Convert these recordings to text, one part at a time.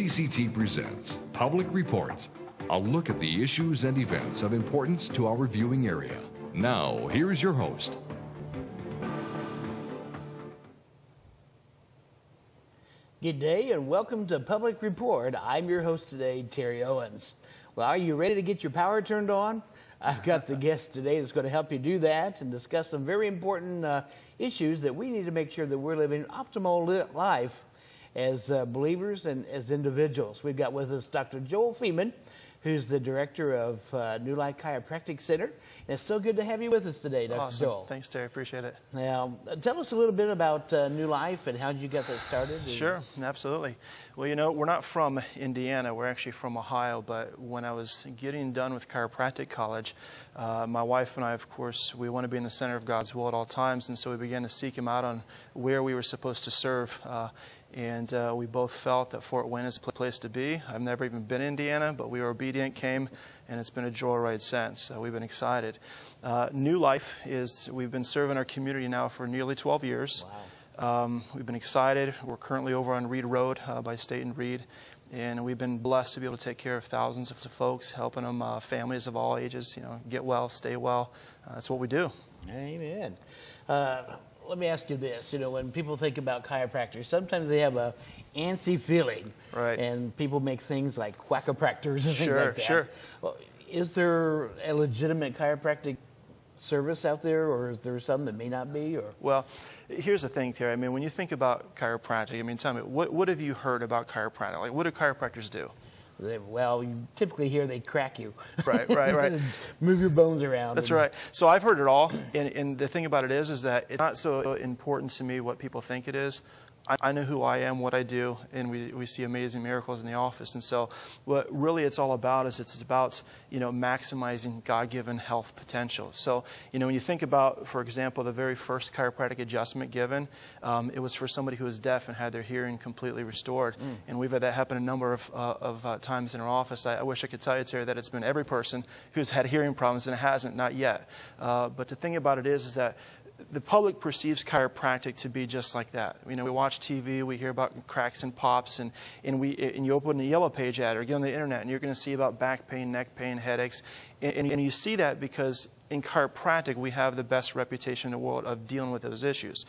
PCT presents Public Report, a look at the issues and events of importance to our viewing area. Now, here's your host. Good day and welcome to Public Report. I'm your host today, Terry Owens. Well, are you ready to get your power turned on? I've got the guest today that's going to help you do that and discuss some very important issues that we need to make sure that we're living an optimal life as believers and as individuals. We've got with us Dr. Joel Feeman, who's the director of New Life Chiropractic Center. And it's so good to have you with us today, Dr. Awesome. Joel. Thanks, Terry. Appreciate it. Now, tell us a little bit about New Life and how did you get that started? Sure, absolutely. Well, you know, we're not from Indiana. We're actually from Ohio. But when I was getting done with chiropractic college, my wife and I, of course, we want to be in the center of God's will at all times. And so we began to seek Him out on where we were supposed to serve. And we both felt that Fort Wayne is a place to be. I've never even been in Indiana, but we were obedient, came, and it's been a joyride since. We've been excited. New Life is, we've been serving our community now for nearly 12 years. Wow. We've been excited. We're currently over on Reed Road by State and Reed. And we've been blessed to be able to take care of thousands of folks, helping them, families of all ages, you know, get well, stay well. That's what we do. Amen. Let me ask you this. You know, when people think about chiropractors, sometimes they have a antsy feeling. Right. And people make things like quackopractors and things like that. Sure. Well, is there a legitimate chiropractic service out there, or is there some that may not be? Or? Well, here's the thing, Terry. I mean, when you think about chiropractic, I mean, tell me, what have you heard about chiropractic? Like, what do chiropractors do? Well, you typically hear they crack you. Right. Move your bones around. That's right. So I've heard it all. And the thing about it is that it's not so important to me what people think it is. I know who I am, what I do, and we see amazing miracles in the office. And so what really it's all about is it's about, you know, maximizing God-given health potential. So, you know, when you think about, for example, the very first chiropractic adjustment given, it was for somebody who was deaf and had their hearing completely restored. And we've had that happen a number of times in our office. I wish I could tell you, Terry, that it's been every person who's had hearing problems, and it hasn't, not yet. But the thing about it is that the public perceives chiropractic to be just like that. You know, we watch TV, we hear about cracks and pops, and you open the Yellow Page ad or get on the internet, and you're going to see about back pain, neck pain, headaches, and you see that because in chiropractic we have the best reputation in the world of dealing with those issues.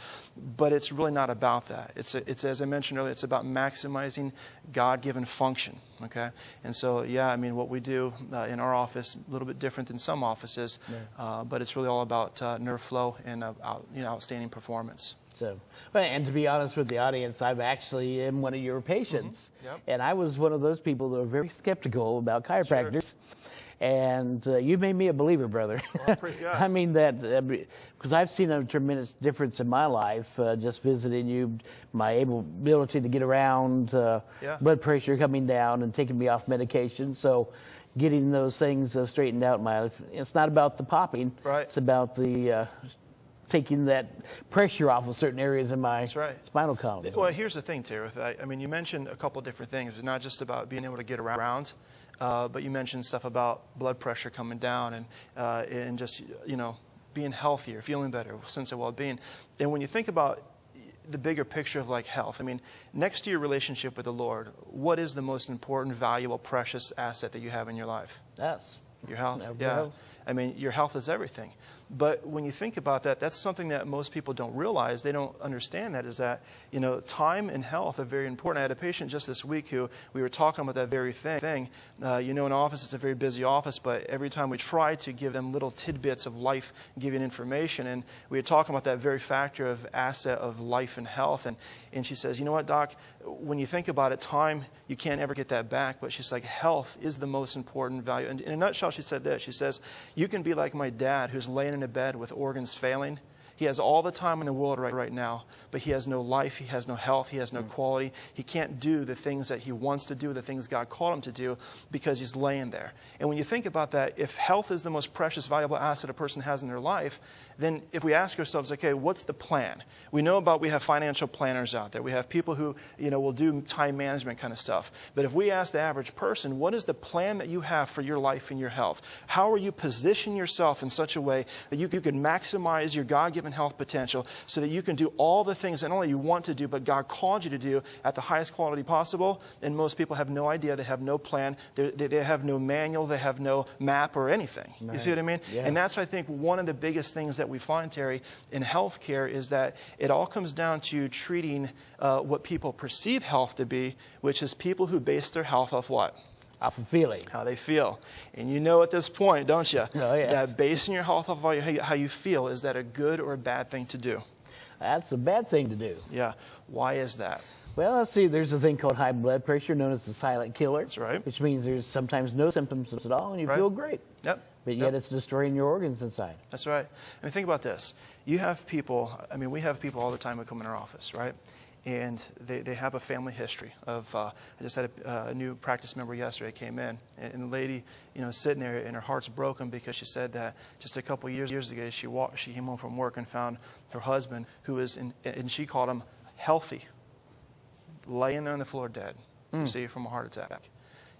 But it's really not about that. It's as I mentioned earlier, it's about maximizing God-given function. Okay, and so yeah, I mean, what we do in our office a little bit different than some offices, but it's really all about nerve flow and outstanding performance. So, and to be honest with the audience, I've actually am one of your patients, and I was one of those people that were very skeptical about chiropractors. Sure. And you made me a believer, brother. Well, praise God. I mean that because I've seen a tremendous difference in my life just visiting you, my ability to get around, blood pressure coming down, and taking me off medication. So getting those things straightened out in my life. It's not about the popping. Right. It's about the taking that pressure off of certain areas in my spinal column. Well, here's the thing, Terry. I mean, you mentioned a couple different things. It's not just about being able to get around. But you mentioned stuff about blood pressure coming down and just, you know, being healthier, feeling better, sense of well-being. And when you think about the bigger picture of like health, I mean, next to your relationship with the Lord, what is the most important, valuable, precious asset that you have in your life? Yes. Your health. Yeah. I mean, your health is everything. But when you think about that, that's something that most people don't realize. They don't understand that, is that, you know, time and health are very important. I had a patient just this week who we were talking about that very thing. You know, in office, it's a very busy office, but every time we try to give them little tidbits of life-giving information, and we were talking about that very factor of asset of life and health, and she says, you know what, Doc, when you think about it, time, you can't ever get that back, but she's like, health is the most important value. And in a nutshell, she said this. She says, you can be like my dad who's laying in a bed with organs failing. He has all the time in the world right now, but he has no life, he has no health, he has no quality. He can't do the things that he wants to do, the things God called him to do, because he's laying there. And when you think about that, if health is the most precious, valuable asset a person has in their life, then if we ask ourselves, okay, what's the plan? We have financial planners out there. We have people who, you know, will do time management kind of stuff. But if we ask the average person, what is the plan that you have for your life and your health? How are you positioning yourself in such a way that you can maximize your God-given optimum health potential so that you can do all the things that not only you want to do, but God called you to do at the highest quality possible. And most people have no idea. They have no plan. They have no manual. They have no map or anything. Right. You see what I mean? Yeah. And that's, I think, one of the biggest things that we find, Terry, in healthcare is that it all comes down to treating what people perceive health to be, which is people who base their health off what? Off of feeling. How they feel. And you know at this point, don't you? Oh, yes. That basing your health off how you feel, is that a good or a bad thing to do? That's a bad thing to do. Yeah. Why is that? Well, let's see. There's a thing called high blood pressure, known as the silent killer. That's right. Which means there's sometimes no symptoms at all, and you feel great. Yep. But yet it's destroying your organs inside. That's right. I mean, think about this. You have people, I mean, we have people all the time who come in our office, right? And they have a family history of, I just had a new practice member yesterday came in, and the lady, you know, sitting there, and her heart's broken because she said that just a couple years ago, she came home from work and found her husband, who was, and she called him healthy, laying there on the floor dead, you see, from a heart attack.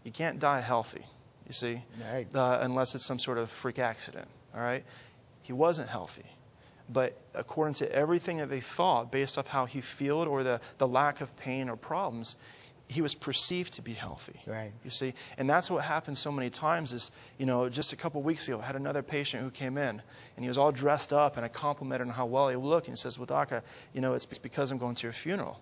You can't die healthy, you see, Right. Unless it's some sort of freak accident, all right? He wasn't healthy. But according to everything that they thought, based off how he felt or the lack of pain or problems, he was perceived to be healthy. Right. You see? And that's what happens so many times is, you know, just a couple weeks ago, I had another patient who came in, and he was all dressed up, and I complimented on how well he looked, and he says, well, Doc, you know, it's because I'm going to your funeral.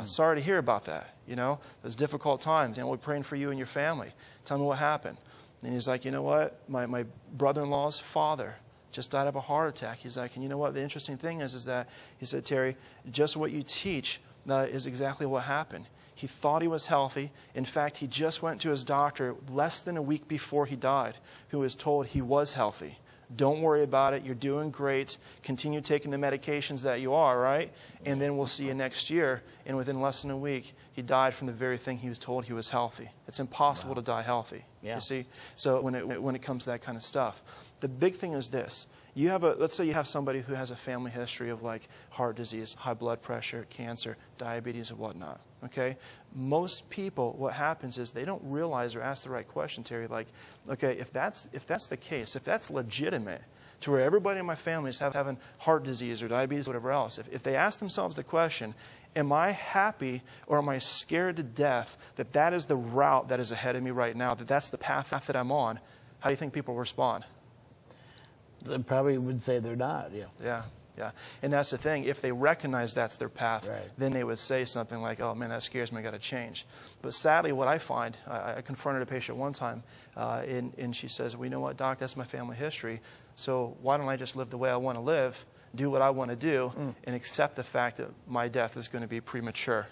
Sorry to hear about that. You know, those difficult times. You know, we're praying for you and your family. Tell me what happened. And he's like, you know what? My brother-in-law's father just died of a heart attack. He's like, and you know what? The interesting thing is that, he said, Terry, just what you teach is exactly what happened. He thought he was healthy. In fact, he just went to his doctor less than a week before he died, who was told he was healthy. Don't worry about it. You're doing great. Continue taking the medications that you are, right? And then we'll see you next year. And within less than a week, he died from the very thing he was told he was healthy. It's impossible to die healthy. Yeah. You see? So when it comes to that kind of stuff, the big thing is this. You have let's say you have somebody who has a family history of like heart disease, high blood pressure, cancer, diabetes, and whatnot. Okay? Most people, what happens is they don't realize or ask the right question, Terry. Like, okay, if that's the case, if that's legitimate, to where everybody in my family is having heart disease or diabetes, or whatever else, if they ask themselves the question, am I happy or am I scared to death that that is the route that is ahead of me right now, that that's the path that I'm on, how do you think people respond? They probably would say they're not, yeah. Yeah, yeah. And that's the thing. If they recognize that's their path, Right. then they would say something like, oh, man, that scares me. I got to change. But sadly, what I find, I confronted a patient one time, and she says, well, you know what, Doc, that's my family history. So why don't I just live the way I want to live, do what I want to do, and accept the fact that my death is going to be premature?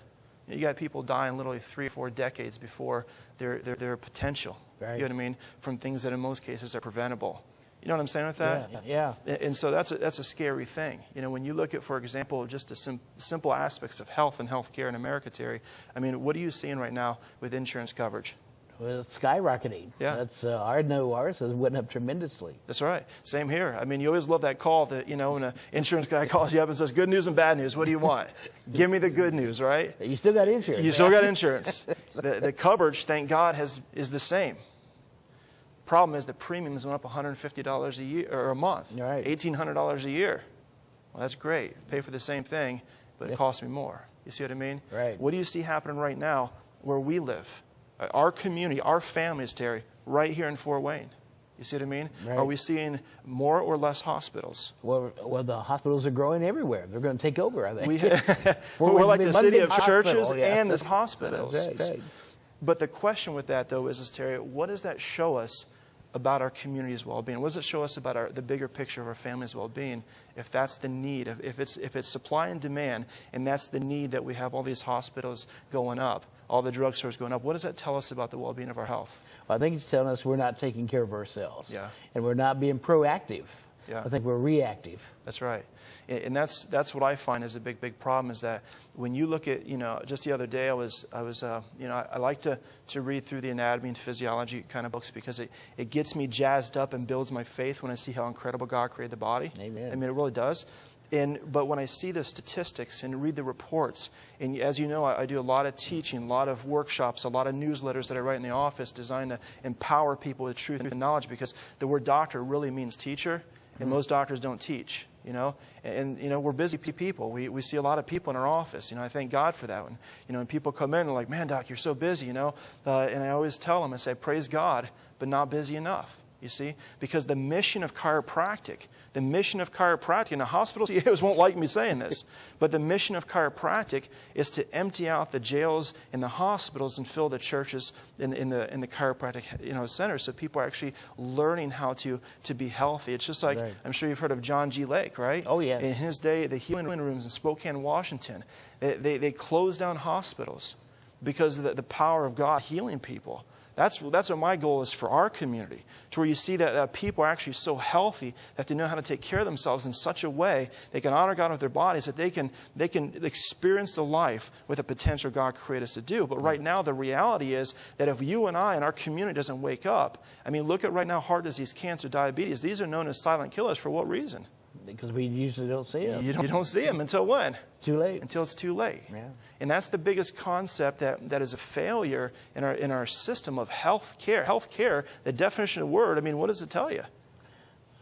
You got people dying literally 3 or 4 decades before their potential. Right. You know what I mean? From things that in most cases are preventable. You know what I'm saying with that? Yeah. And so that's a scary thing. You know, when you look at, for example, just the simple aspects of health and healthcare in America, Terry, I mean, what are you seeing right now with insurance coverage? Well, it's skyrocketing. Yeah. That's I know ours has went up tremendously. That's right. Same here. I mean, you always love that call that, you know, when an insurance guy calls you up and says, good news and bad news, what do you want? Give me the good news, right? You still got insurance. You still got insurance. The coverage, thank God, is the same. Problem is the premiums went up $150 a year or a month, right. $1,800 a year. Well, that's great. Pay for the same thing, but it costs me more. You see what I mean? Right. What do you see happening right now where we live? Our community, our families, Terry, right here in Fort Wayne. You see what I mean? Right. Are we seeing more or less hospitals? Well, the hospitals are growing everywhere. They're going to take over, I think. We're like the city of churches hospital, yeah. and the hospitals. That's right. But the question with that, though, is Terry, what does that show us about our community's well-being? What does it show us about the bigger picture of our family's well-being? If that's the need, if it's supply and demand, and that's the need that we have all these hospitals going up, all the drugstores going up, what does that tell us about the well-being of our health? Well, I think it's telling us we're not taking care of ourselves. Yeah. And we're not being proactive. Yeah. I think we're reactive. That's right. And that's what I find is a big problem, is that when you look at, you know, just the other day I was you know, I like to read through the anatomy and physiology kind of books because it gets me jazzed up and builds my faith when I see how incredible God created the body. Amen. I mean, it really does. But when I see the statistics and read the reports, and as you know, I do a lot of teaching, a lot of workshops, a lot of newsletters that I write in the office designed to empower people with truth and knowledge, because the word doctor really means teacher, and most doctors don't teach. you know, and you know, we're busy people. We see a lot of people in our office. You know, I thank God for that. When, you know, when people come in and like, man, Doc, you're so busy, you know, and I always tell them, I say, praise God, but not busy enough. You see, because the mission of chiropractic, and the hospital CEOs won't like me saying this, but the mission of chiropractic is to empty out the jails and the hospitals and fill the churches in the chiropractic, you know, centers, so people are actually learning how to be healthy. It's just like, right. I'm sure you've heard of John G. Lake, right? Oh, yes. In his day, the healing rooms in Spokane, Washington, they closed down hospitals because of the power of God healing people. That's what my goal is for our community, to where you see that people are actually so healthy that they know how to take care of themselves in such a way they can honor God with their bodies, that they can experience the life with the potential God created us to do. But right now, the reality is that if you and I and our community doesn't wake up, I mean, look at right now, heart disease, cancer, diabetes. These are known as silent killers. For what reason? Because we usually don't see them. You don't see them until when? Too late. Until it's too late. Yeah. And that's the biggest concept that is a failure in our system of health care. Health care, the definition of the word, I mean, what does it tell you?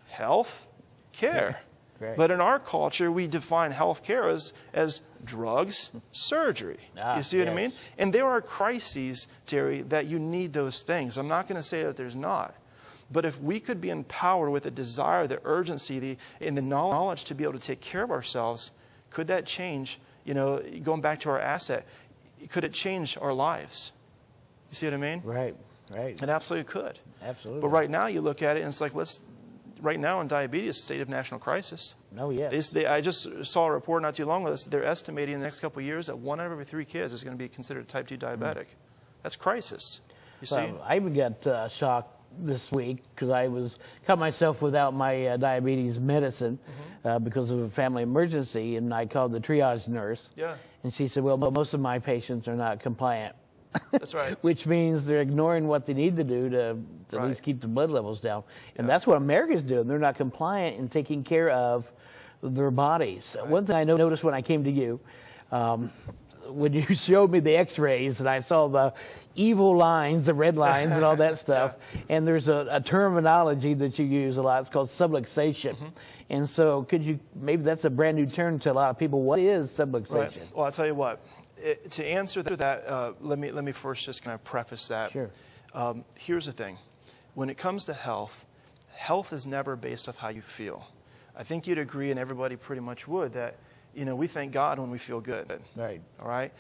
Health care. Right. But in our culture, we define health care as drugs, surgery. You see what I mean? And there are crises, Terry, that you need those things. I'm not going to say that there's not. But if we could be empowered with the desire, the urgency, and the knowledge to be able to take care of ourselves, could that change, you know, going back to our asset, could it change our lives? You see what I mean? Right, right. It absolutely could. Absolutely. But right now you look at it and it's like, right now in diabetes, state of national crisis. Oh, yeah. I just saw a report not too long ago, they're estimating in the next couple of years that 1 out of every 3 kids is going to be considered a type 2 diabetic. That's crisis. You see? I even got shocked this week because I caught myself without my diabetes medicine because of a family emergency, and I called the triage nurse. Yeah. And she said, well, most of my patients are not compliant. That's right. Which means they're ignoring what they need to do to at least keep the blood levels down. And that's what America's doing. They're not compliant in taking care of their bodies. Right. One thing I noticed when I came to you, when you showed me the x-rays and I saw the evil lines, the red lines and all that stuff, and there's a terminology that you use a lot. It's called subluxation. And so maybe that's a brand new term to a lot of people. What is subluxation? Right. Well, I'll tell you what. To answer that, let me first just kind of preface that. Sure. Here's the thing. When it comes to health, health is never based off how you feel. I think you'd agree, and everybody pretty much would, that you know, we thank God when we feel good. Right. All right?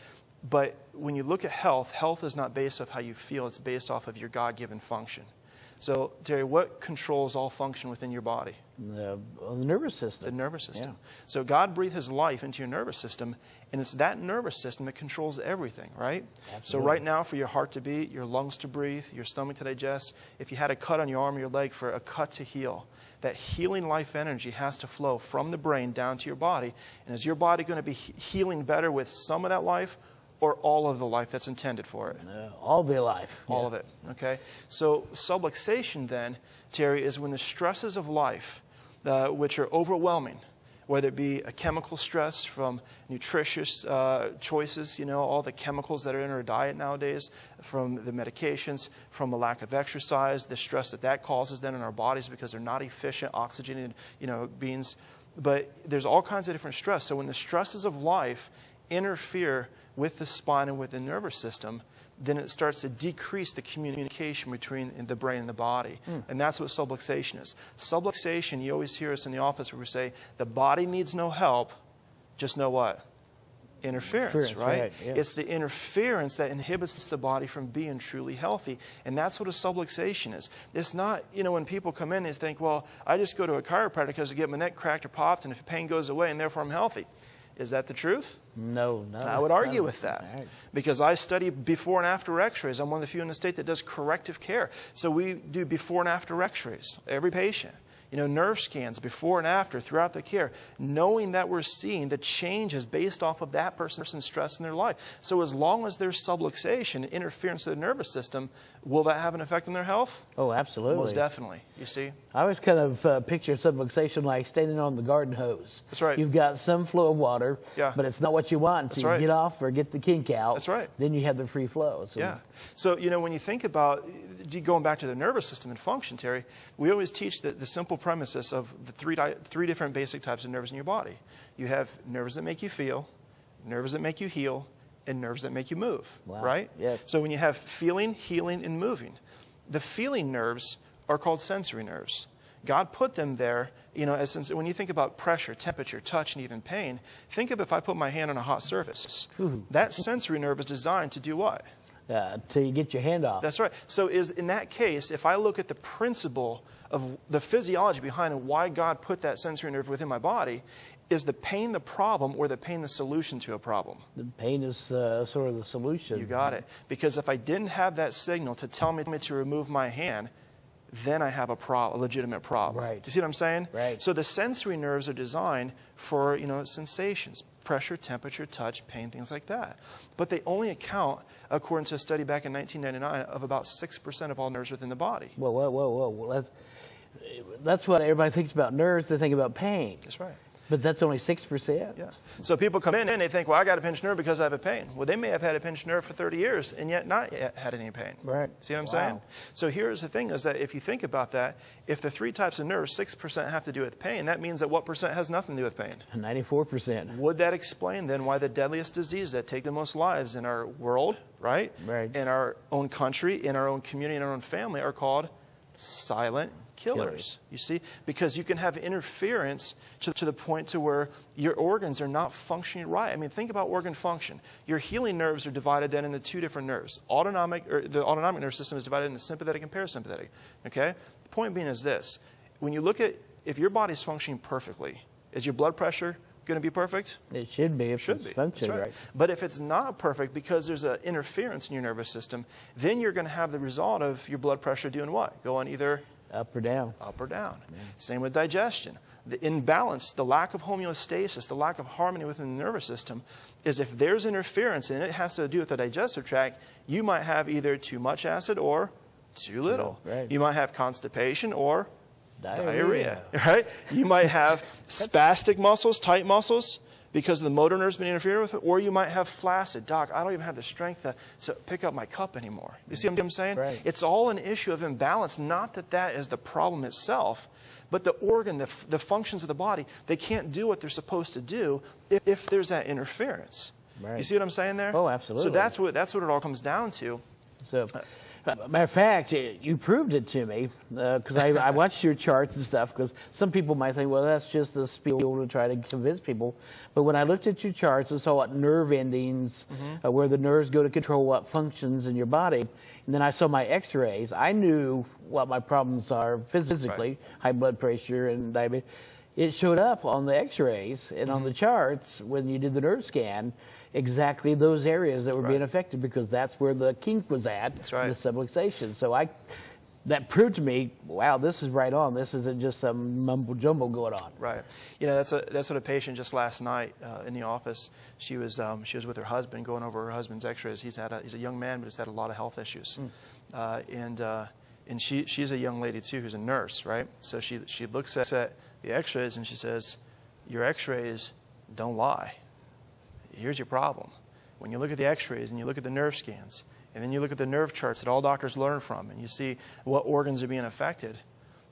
But when you look at health, health is not based off how you feel. It's based off of your God-given function. So, Terry, what controls all function within your body? The nervous system. The nervous system. Yeah. So God breathed His life into your nervous system, and it's that nervous system that controls everything, right? Absolutely. So right now, for your heart to beat, your lungs to breathe, your stomach to digest, if you had a cut on your arm or your leg, for a cut to heal, that healing life energy has to flow from the brain down to your body. And is your body going to be healing better with some of that life or all of the life that's intended for it? All the life. All of it, okay? So subluxation then, Terry, is when the stresses of life, which are overwhelming, whether it be a chemical stress from nutritious choices, you know, all the chemicals that are in our diet nowadays, from the medications, from a lack of exercise, the stress that causes then in our bodies because they're not efficient, oxygenated, you know, beings. But there's all kinds of different stress. So when the stresses of life interfere with the spine and with the nervous system, then it starts to decrease the communication between the brain and the body. And that's what subluxation is. Subluxation, you always hear us in the office where we say, the body needs no help, just know what? Interference, right? Yeah. It's the interference that inhibits the body from being truly healthy. And that's what a subluxation is. It's not, you know, when people come in and think, well, I just go to a chiropractor because I get my neck cracked or popped, and if the pain goes away, and therefore I'm healthy. Is that the truth? No. I would argue with that. Right. Because I study before and after x-rays. I'm one of the few in the state that does corrective care. So we do before and after x-rays, every patient. You know, nerve scans before and after throughout the care, knowing that we're seeing the changes based off of that person's stress in their life. So as long as there's subluxation, interference of the nervous system, will that have an effect on their health? Oh, absolutely. Most definitely, you see. I always kind of picture subluxation like standing on the garden hose. That's right. You've got some flow of water, but it's not what you want until you get off or get the kink out. That's right. Then you have the free flow. So. Yeah. So, you know, when you think about going back to the nervous system and function, Terry, we always teach the simple premises of the three different basic types of nerves in your body. You have nerves that make you feel, nerves that make you heal, and nerves that make you move, right? Yes. So when you have feeling, healing, and moving, the feeling nerves are called sensory nerves. God put them there, you know, as when you think about pressure, temperature, touch, and even pain, think of if I put my hand on a hot surface. That sensory nerve is designed to do what? Till you get your hand off. That's right. So in that case, if I look at the principle of the physiology behind why God put that sensory nerve within my body, is the pain the problem or the pain the solution to a problem? The pain is sort of the solution. You got it. Because if I didn't have that signal to tell me to remove my hand, then I have a legitimate problem. Right. Do you see what I'm saying? Right. So the sensory nerves are designed for, you know, sensations, pressure, temperature, touch, pain, things like that. But they only account, according to a study back in 1999, of about 6% of all nerves within the body. Whoa. That's what everybody thinks about nerves. They think about pain. That's right. But that's only 6%? Yeah. So people come in and they think, well, I got a pinched nerve because I have a pain. Well, they may have had a pinched nerve for 30 years and yet not yet had any pain. Right. See what I'm saying? So here's the thing is that if you think about that, if the three types of nerves, 6% have to do with pain, that means that what percent has nothing to do with pain? 94%. Would that explain then why the deadliest disease that take the most lives in our world, right? Right. In our own country, in our own community, in our own family are called silent killers. You see? Because you can have interference to the point to where your organs are not functioning right. I mean, think about organ function. Your healing nerves are divided then into two different nerves. The autonomic nerve system is divided into sympathetic and parasympathetic. Okay? The point being is this. When you look at, if your body's functioning perfectly, is your blood pressure going to be perfect? It should be if it's functioning right. But if it's not perfect because there's an interference in your nervous system, then you're going to have the result of your blood pressure doing what? Going either up or down. Up or down. Yeah. Same with digestion. The imbalance, the lack of homeostasis, the lack of harmony within the nervous system is if there's interference and it has to do with the digestive tract, you might have either too much acid or too little. Right. You might have constipation or diarrhea. Right? You might have spastic muscles, tight muscles, because the motor nerve's been interfered with, or you might have flaccid. Doc, I don't even have the strength to pick up my cup anymore. You see what I'm saying? Right. It's all an issue of imbalance, not that that is the problem itself, but the organ, the functions of the body, they can't do what they're supposed to do if there's that interference. Right. You see what I'm saying there? Oh, absolutely. So that's what it all comes down to. So, matter of fact, you proved it to me because I watched your charts and stuff. Because some people might think, well, that's just a spiel to try to convince people. But when I looked at your charts and saw what nerve endings, where the nerves go to control what functions in your body, and then I saw my X-rays, I knew what my problems are physically, high blood pressure and diabetes. It showed up on the X-rays and on the charts when you did the nerve scan. Exactly those areas that were being affected because that's where the kink was at, the subluxation. So that proved to me, wow, this is right on. This isn't just some mumbo jumbo going on. Right. You know, that's what a patient just last night in the office. She was with her husband going over her husband's X-rays. He's a young man, but he's had a lot of health issues, and she's a young lady too who's a nurse, right? So she looks at the X-rays and she says, "Your X-rays don't lie. Here's your problem. When you look at the X-rays and you look at the nerve scans, and then you look at the nerve charts that all doctors learn from, and you see what organs are being affected,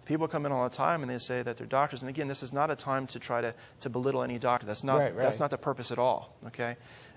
people come in all the time and they say that they're doctors. And again, this is not a time to try to belittle any doctor. That's not that's not the purpose at all. Okay,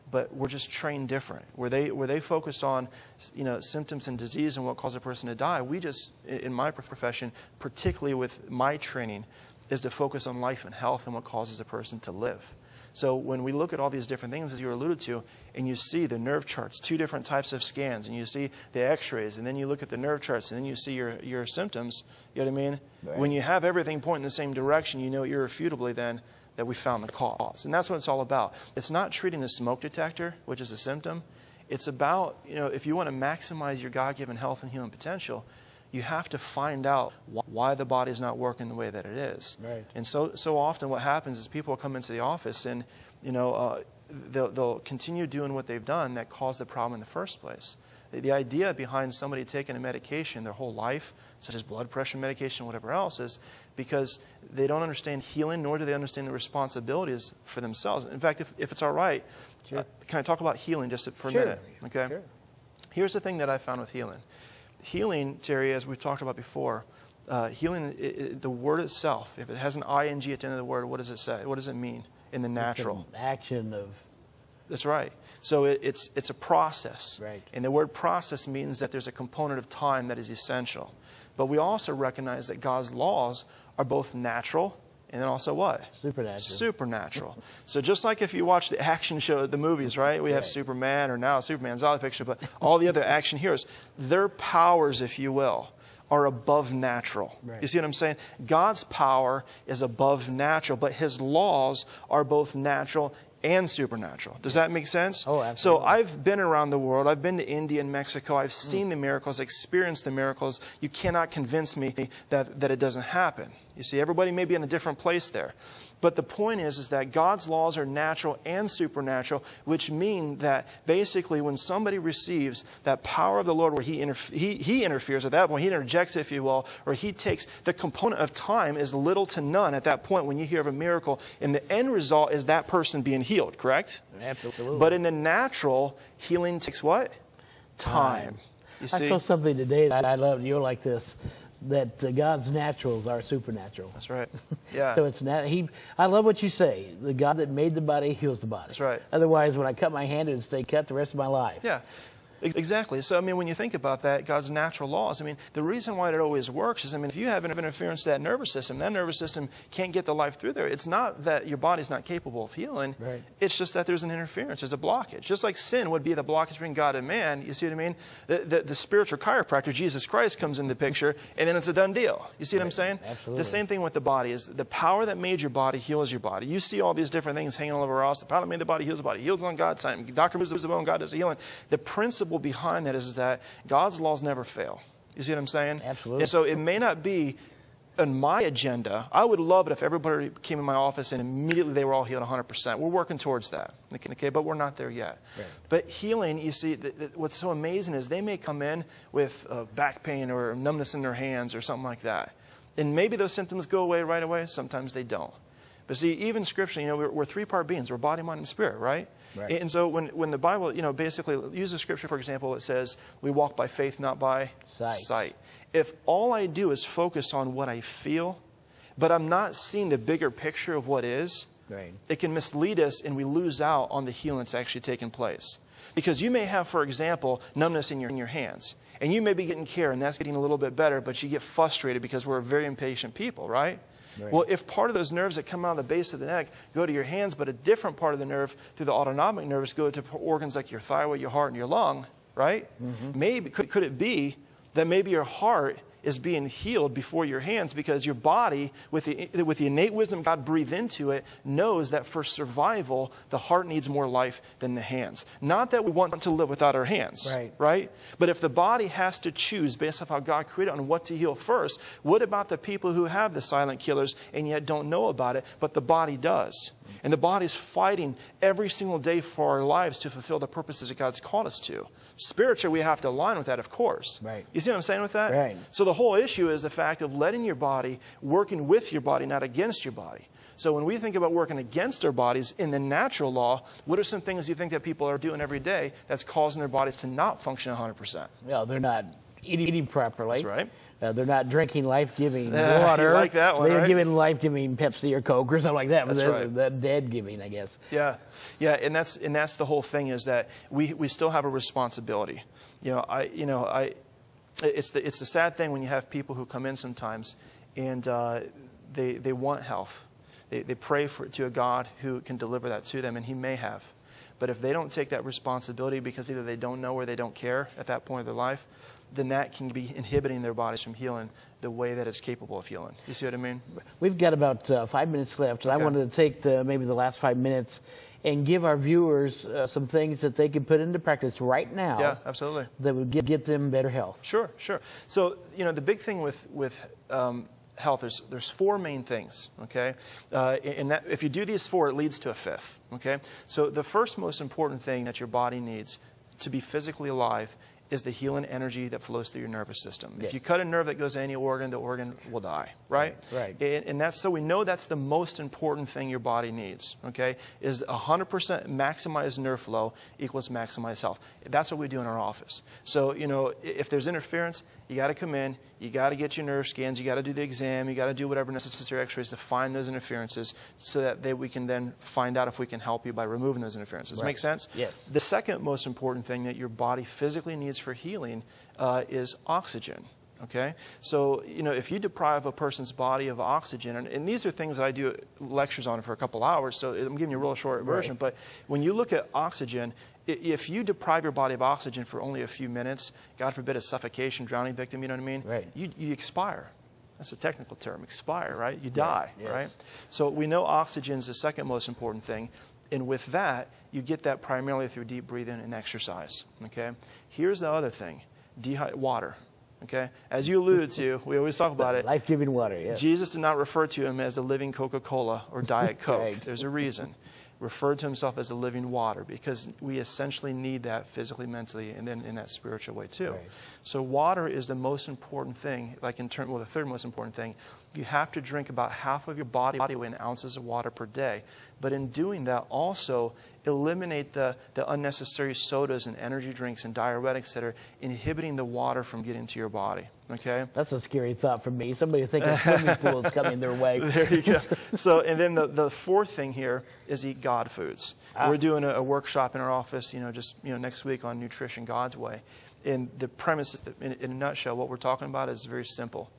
but we're just trained different. Where they focus on, you know, symptoms and disease and what causes a person to die. We just, in my profession, particularly with my training, is to focus on life and health and what causes a person to live. So when we look at all these different things, as you alluded to, and you see the nerve charts, two different types of scans, and you see the X-rays, and then you look at the nerve charts, and then you see your symptoms, you know what I mean? Right. When you have everything pointing in the same direction, you know irrefutably then that we found the cause. And that's what it's all about. It's not treating the smoke detector, which is a symptom. It's about, you know, if you want to maximize your God-given health and healing potential, you have to find out why the body's not working the way that it is. Right. And so often what happens is people come into the office and, you know, they'll continue doing what they've done that caused the problem in the first place. The idea behind somebody taking a medication their whole life, such as blood pressure medication, whatever else, is because they don't understand healing, nor do they understand the responsibilities for themselves. In fact, if it's all right, can I talk about healing just for a minute? Okay. Sure. Here's the thing that I found with healing. Healing, Terry, as we've talked about before, healing, the word itself, if it has an ing at the end of the word, what does it say? What does it mean in the natural? It's an action of... That's right. So it's a process. Right. And the word process means that there's a component of time that is essential. But we also recognize that God's laws are both natural and then also what? Supernatural. Supernatural. So just like if you watch the action show, the movies, right? We have Superman, or now Superman's out of the picture, but all the other action heroes, their powers, if you will, are above natural. Right. You see what I'm saying? God's power is above natural, but His laws are both natural and supernatural. Does that make sense? Oh, absolutely. So I've been around the world. I've been to India and Mexico. I've seen the miracles, experienced the miracles. You cannot convince me that it doesn't happen. You see, everybody may be in a different place there. But the point is that God's laws are natural and supernatural, which mean that basically when somebody receives that power of the Lord where He interferes at that point, He interjects, if you will, or He takes the component of time is little to none at that point when you hear of a miracle, and the end result is that person being healed, correct? Absolutely. But in the natural, healing takes what? Time. You see? I saw something today that I loved. You're like this. That God's naturals are supernatural. That's right. Yeah. So it's not I love what you say. The God that made the body heals the body. That's right. Otherwise, when I cut my hand, it would stay cut the rest of my life. Yeah. Exactly. So, I mean, when you think about that, God's natural laws, I mean, the reason why it always works is, I mean, if you have an interference to that nervous system can't get the life through there. It's not that your body's not capable of healing. Right. It's just that there's an interference. There's a blockage. Just like sin would be the blockage between God and man, you see what I mean? The spiritual chiropractor, Jesus Christ, comes in the picture, and then it's a done deal. You see what I'm saying? Absolutely. The same thing with the body is the power that made your body heals your body. You see all these different things hanging all over us. The power that made the body heals the body. Heals on God's time. Doctor moves the bone, God does the healing. The principle behind that is that God's laws never fail. You see what I'm saying? Absolutely. And so it may not be on my agenda. I would love it if everybody came in my office and immediately they were all healed 100%. We're working towards that, okay, but we're not there yet. Right. But healing, you see, what's so amazing is they may come in with back pain or numbness in their hands or something like that. And maybe those symptoms go away right away. Sometimes they don't. But see, even Scripture, you know, we're three-part beings. We're body, mind, and spirit, right? Right. And so when the Bible, you know, basically uses Scripture, for example, it says we walk by faith, not by sight. If all I do is focus on what I feel, but I'm not seeing the bigger picture of what is, Right. it can mislead us and we lose out on the healing that's actually taking place. Because you may have, for example, numbness in your hands. And you may be getting care and that's getting a little bit better, but you get frustrated because we're very impatient people, right? Right. Well, if part of those nerves that come out of the base of the neck go to your hands, but a different part of the nerve through the autonomic nerves go to organs like your thyroid, your heart, and your lung, right? Mm-hmm. Maybe could it be that maybe your heart is being healed before your hands because your body, with the innate wisdom God breathed into it, knows that for survival, the heart needs more life than the hands. Not that we want to live without our hands, right? But if the body has to choose based on how God created it on what to heal first, what about the people who have the silent killers and yet don't know about it, but the body does? And the body's fighting every single day for our lives to fulfill the purposes that God's called us to. Spiritually, we have to align with that, of course. Right. You see what I'm saying with that? Right. So the whole issue is the fact of letting your body, working with your body, not against your body. So when we think about working against our bodies in the natural law, what are some things you think that people are doing every day that's causing their bodies to not function 100%? Well, they're not eating properly. That's right. They're not drinking life-giving water. You like that one, They're right? giving life-giving Pepsi or Coke or something like that. That's right. The dead-giving, I guess. Yeah, and that's the whole thing is that we still have a responsibility. It's the sad thing when you have people who come in sometimes and they want health. They pray to a God who can deliver that to them, and He may have. But if they don't take that responsibility because either they don't know or they don't care at that point of their life, then that can be inhibiting their bodies from healing the way that it's capable of healing. You see what I mean? We've got about 5 minutes left, and Okay. I wanted to take maybe the last 5 minutes and give our viewers some things that they can put into practice right now. Yeah, absolutely. That would get them better health. Sure. So, the big thing with health, there's four main things, okay? And that, if you do these four, it leads to a fifth, okay? So the first most important thing that your body needs to be physically alive is the healing energy that flows through your nervous system. Yes. If you cut a nerve that goes to any organ, the organ will die, right? Right. And that's, so we know that's the most important thing your body needs, okay, is 100% maximized nerve flow equals maximized health. That's what we do in our office. So, you know, if there's interference, you got to come in, you got to get your nerve scans, you got to do the exam, you got to do whatever necessary x-rays to find those interferences so that we can then find out if we can help you by removing those interferences. Does that make sense? Yes. The second most important thing that your body physically needs for healing is oxygen. Okay? So, you know, if you deprive a person's body of oxygen, and these are things that I do lectures on for a couple hours, so I'm giving you a real short version, but when you look at oxygen, if you deprive your body of oxygen for only a few minutes, God forbid a suffocation, drowning victim, you know what I mean? Right. You expire. That's a technical term, expire, right? You die, Yes. right? So we know oxygen is the second most important thing. And with that, you get that primarily through deep breathing and exercise, okay? Here's the other thing, water, okay? As you alluded to, we always talk about it. Life-giving water, yes. Jesus did not refer to him as the living Coca-Cola or Diet Coke. Right. There's a reason. Referred to himself as the living water because we essentially need that physically, mentally, and then in that spiritual way too. Right. So water is the most important thing, like in terms, well, the third most important thing. You have to drink about half of your body weight in ounces of water per day. But in doing that, also eliminate the unnecessary sodas and energy drinks and diuretics that are inhibiting the water from getting to your body. Okay? That's a scary thought for me. Somebody thinking swimming pools coming their way. There you go. So, and then the fourth thing here is eat God foods. We're doing a workshop in our office, just next week on nutrition God's way. And the premise is that, in a nutshell, what we're talking about is very simple.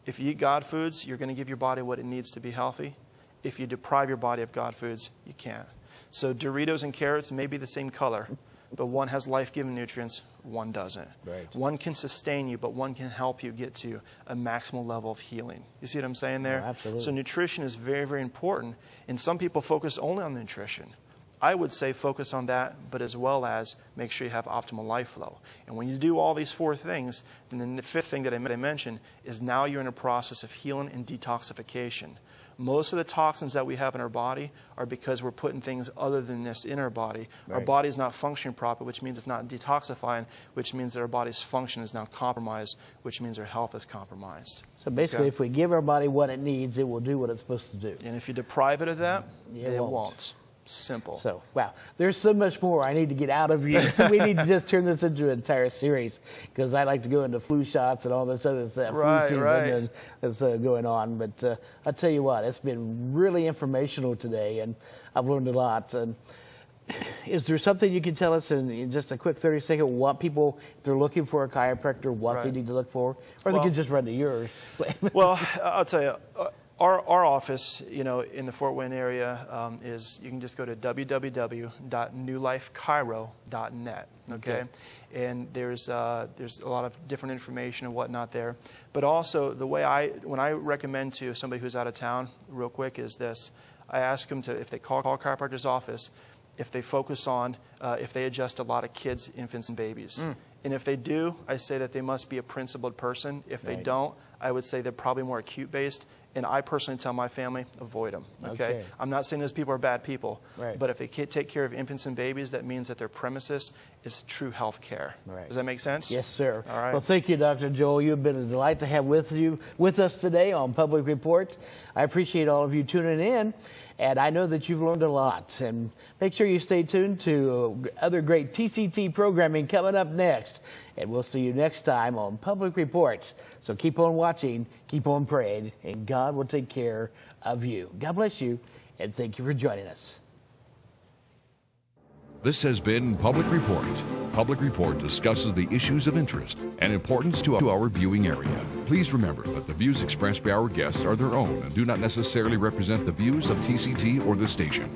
If you eat God foods, you're going to give your body what it needs to be healthy. If you deprive your body of God foods, you can't. So Doritos and carrots may be the same color, but one has life-giving nutrients, one doesn't. Right. One can sustain you, but one can help you get to a maximal level of healing. You see what I'm saying there? Oh, absolutely. So nutrition is very, very important, and some people focus only on the nutrition. I would say focus on that, but as well as make sure you have optimal life flow. And when you do all these four things, then the fifth thing that I mentioned is now you're in a process of healing and detoxification. Most of the toxins that we have in our body are because we're putting things other than this in our body. Right. Our body is not functioning properly, which means it's not detoxifying, which means that our body's function is now compromised, which means our health is compromised. So basically, if we give our body what it needs, it will do what it's supposed to do. And if you deprive it of that, It won't. won't. Simple. So, wow, there's so much more I need to get out of you. We need to just turn this into an entire series because I like to go into flu shots and all this other stuff, flu season and that's going on. But I'll tell you what, it's been really informational today, and I've learned a lot. And is there something you can tell us in just a quick 30-second, what people, if they're looking for a chiropractor, what they need to look for? Or they can just run to yours. Well, I'll tell you. Our office, in the Fort Wayne area, is you can just go to www.newlifechiro.net. Okay, and there's a lot of different information and whatnot there. But also the way when I recommend to somebody who's out of town, real quick, is this: I ask them to, if they call a chiropractor's office, if they focus on if they adjust a lot of kids, infants, and babies. And if they do, I say that they must be a principled person. If they don't, I would say they're probably more acute-based. And I personally tell my family, avoid them. Okay? I'm not saying those people are bad people, but if they can't take care of infants and babies, that means that their premises is true health care. Does that make sense? Yes, sir. All right. Well, thank you, Dr. Joel. You've been a delight to have with us today on Public Reports. I appreciate all of you tuning in, and I know that you've learned a lot. And make sure you stay tuned to other great TCT programming coming up next. And we'll see you next time on Public Reports. So keep on watching, keep on praying, and God will take care of you. God bless you, and thank you for joining us. This has been Public Report. Public Report discusses the issues of interest and importance to our viewing area. Please remember that the views expressed by our guests are their own and do not necessarily represent the views of TCT or the station.